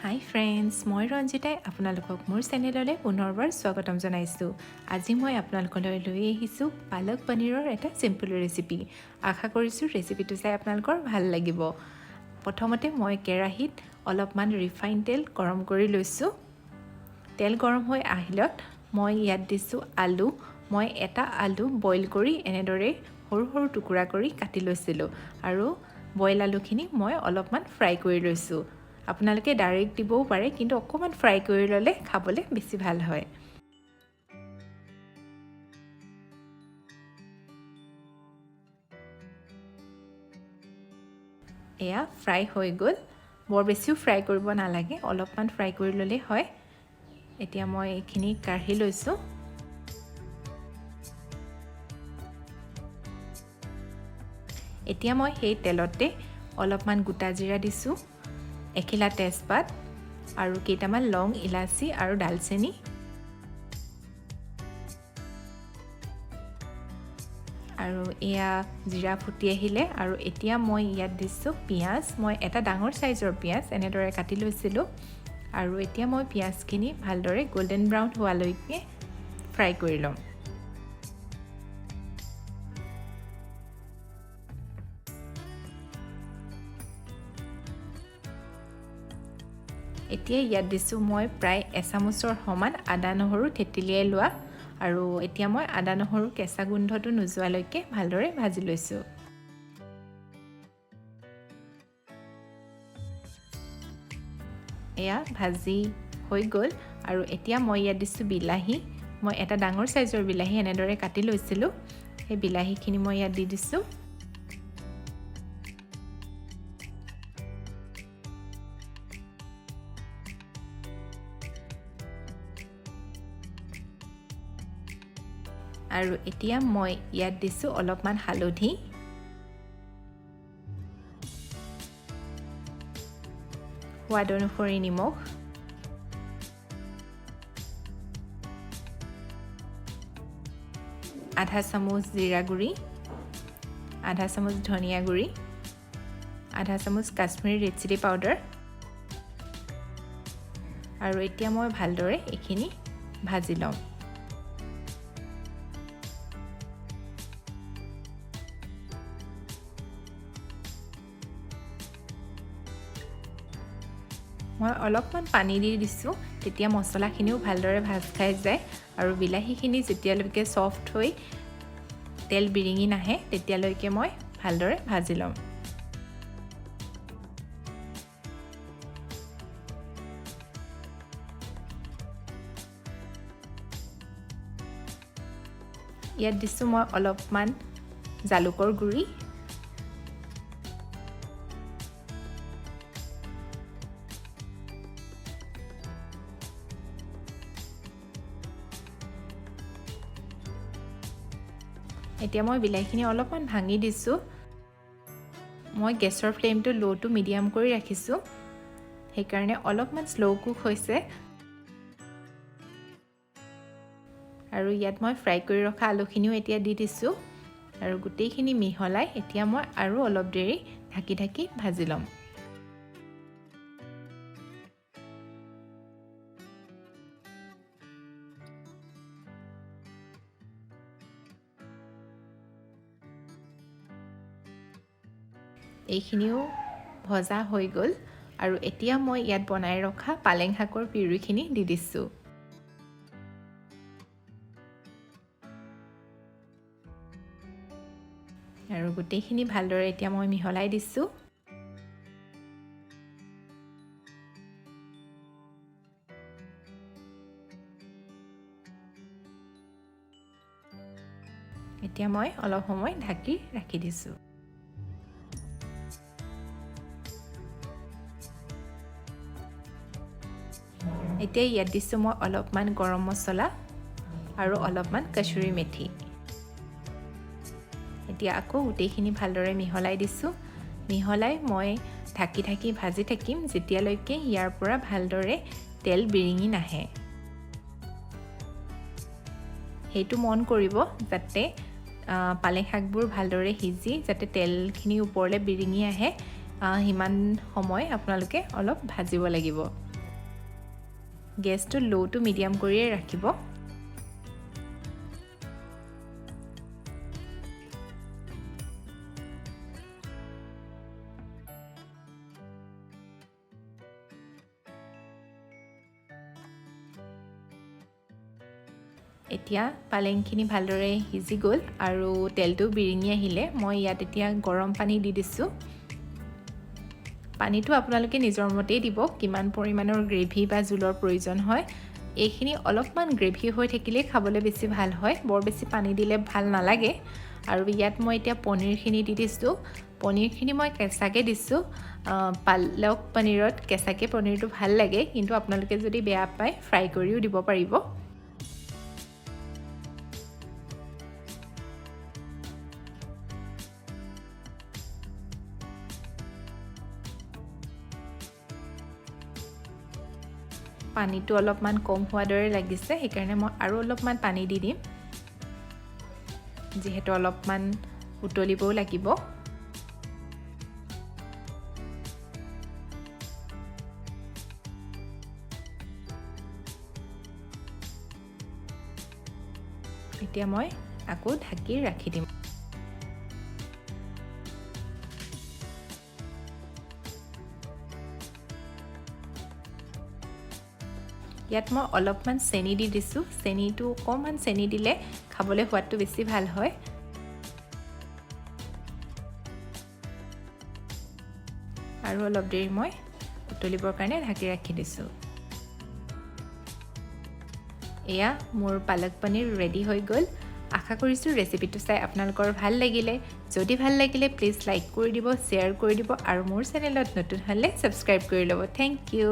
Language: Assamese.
হাই ফ্ৰেণ্ডছ, মই ৰঞ্জিতাই আপোনালোকক মোৰ চেনেললৈ পুনৰবাৰ স্বাগতম জনাইছোঁ। আজি মই আপোনালোকলৈ লৈ আহিছোঁ পালক পনীৰৰ এটা চিম্পল ৰেচিপি। আশা কৰিছোঁ ৰেচিপিটো চাই আপোনালোকৰ ভাল লাগিব। প্ৰথমতে মই কেৰাহীত অলপমান ৰিফাইন তেল গৰম কৰি লৈছোঁ। তেল গৰম হৈ আহিলত মই ইয়াত দিছোঁ আলু। মই এটা আলু বইল কৰি এনেদৰে সৰু সৰু টুকুৰা কৰি কাটি লৈছিলোঁ আৰু বইল আলুখিনি মই অলপমান ফ্ৰাই কৰি লৈছোঁ। আপোনালোকে ডাইৰেক্ট দিবও পাৰে, কিন্তু অকণমান ফ্ৰাই কৰি ল'লে খাবলৈ বেছি ভাল হয়। এয়া ফ্ৰাই হৈ গ'ল। বৰ বেছিও ফ্ৰাই কৰিব নালাগে, অলপমান ফ্ৰাই কৰি ল'লেই হয়। এতিয়া মই এইখিনি কাঢ়ি লৈছোঁ। এতিয়া মই সেই তেলতে অলপমান গোটা জিৰা দিছোঁ, এখিলা তেজপাত আৰু কেইটামান লং, ইলাচি আৰু ডালচেনি। আৰু এয়া জিৰা ফুটি আহিলে আৰু এতিয়া মই ইয়াত দিছোঁ পিঁয়াজ। মই এটা ডাঙৰ চাইজৰ পিঁয়াজ এনেদৰে কাটি লৈছিলোঁ আৰু এতিয়া মই পিঁয়াজখিনি ভালদৰে গল্ডেন ব্ৰাউন হোৱালৈকে ফ্ৰাই কৰি ল'ম। এতিয়া ইয়াত দিছোঁ মই প্ৰায় এচামুচৰ সমান আদা নহৰু থেতেলিয়াই লোৱা, আৰু এতিয়া মই আদা নহৰু কেঁচা গোন্ধটো নোযোৱালৈকে ভালদৰে ভাজি লৈছোঁ। এয়া ভাজি হৈ গ'ল আৰু এতিয়া মই ইয়াত দিছোঁ বিলাহী। মই এটা ডাঙৰ চাইজৰ বিলাহী এনেদৰে কাটি লৈছিলোঁ। সেই বিলাহীখিনি মই ইয়াত দি দিছোঁ। আৰু এতিয়া মই ইয়াত দিছোঁ অলপমান হালধি, সোৱাদ অনুসৰি নিমখ, আধা চামুচ জিৰা গুড়ি, আধা চামুচ ধনিয়া গুড়ি, আধা চামুচ কাশ্মীৰী ৰেড চিলি পাউডাৰ। আৰু এতিয়া মই ভালদৰে এইখিনি ভাজি ল'ম। মই অলপমান পানী দি দিছোঁ, তেতিয়া মছলাখিনিও ভালদৰে ভাজ খাই যায় আৰু বিলাহীখিনি যেতিয়ালৈকে ছফ্ট হৈ তেল বিৰিঙি নাহে তেতিয়ালৈকে মই ভালদৰে ভাজি ল'ম। ইয়াত দিছোঁ মই অলপমান জালুকৰ গুড়ি, এতিয়া মই বিলাহীখিনি অলপমান ভাঙি দিছোঁ। মই গেছৰ ফ্লেমটো ল' টু মিডিয়াম কৰি ৰাখিছোঁ, সেইকাৰণে অলপমান শ্ল' কুক হৈছে। আৰু ইয়াত মই ফ্ৰাই কৰি ৰখা আলুখিনিও এতিয়া দি দিছোঁ আৰু গোটেইখিনি মিহলাই এতিয়া মই আৰু অলপ দেৰি ঢাকি ঢাকি ভাজি ল'ম। এইখিনিও ভজা হৈ গ'ল আৰু এতিয়া মই ইয়াত বনাই ৰখা পালেং শাকৰ পিউৰিখিনি দি দিছোঁ। আৰু গোটেইখিনি ভালদৰে এতিয়া মই মিহলাই দিছোঁ। এতিয়া মই অলপ সময় ঢাকি ৰাখি দিছোঁ। এতিয়া ইয়াত দিছোঁ মই অলপমান গৰম মছলা আৰু অলপমান কসুৰী মেথি। এতিয়া আকৌ গোটেইখিনি ভালদৰে মিহলাই দিছোঁ। মিহলাই মই ঢাকি ঢাকি ভাজি থাকিম যেতিয়ালৈকে ইয়াৰ পৰা ভালদৰে তেল বিৰিঙি নাহে। সেইটো মন কৰিব যাতে পালেং শাকবোৰ ভালদৰে সিজি যাতে তেলখিনি ওপৰলৈ বিৰিঙি আহে, সিমান সময় আপোনালোকে অলপ ভাজিব লাগিব। গেছটো ল' টু মিডিয়াম কৰিয়ে ৰাখিব। এতিয়া পালেংখিনি ভালদৰে সিজি গ'ল আৰু তেলটো বিৰিঙি আহিলে মই ইয়াত এতিয়া গৰম পানী দি দিছোঁ। পানীটো আপোনালোকে নিজৰ মতেই দিব, কিমান পৰিমাণৰ গ্ৰেভি বা জোলৰ প্ৰয়োজন হয়। এইখিনি অলপমান গ্ৰেভি হৈ থাকিলেই খাবলৈ বেছি ভাল হয়, বৰ বেছি পানী দিলে ভাল নালাগে। আৰু ইয়াত মই এতিয়া পনীৰখিনি দি দিছোঁ। পনীৰখিনি মই কেঁচাকৈ দিছোঁ। পালক পনীৰত কেঁচাকৈ পনীৰটো ভাল লাগে, কিন্তু আপোনালোকে যদি বেয়া পায় ফ্ৰাই কৰিও দিব পাৰিব। পানীটো অলপমান কম হোৱাৰ দৰে লাগিছে, সেইকাৰণে মই আৰু অলপমান পানী দি দিম, যিহেতু অলপমান উতলিবও লাগিব। এতিয়া মই আকৌ ঢাকি ৰাখি দিম। ইয়াত মই অলপমান চেনি দি দিছোঁ। চেনিটো অকণমান চেনি দিলে খাবলৈ সোৱাদটো বেছি ভাল হয়। আৰু অলপ দেৰি মই উতলিবৰ কাৰণে ঢাকি ৰাখি দিছোঁ। এয়া মোৰ পালক পনীৰ ৰেডি হৈ গ'ল। আশা কৰিছোঁ ৰেচিপিটো চাই আপোনালোকৰ ভাল লাগিলে। যদি ভাল লাগিলে প্লিজ লাইক কৰি দিব, শ্বেয়াৰ কৰি দিব আৰু মোৰ চেনেলত নতুন হ'লে ছাবস্ক্ৰাইব কৰি ল'ব। Thank U.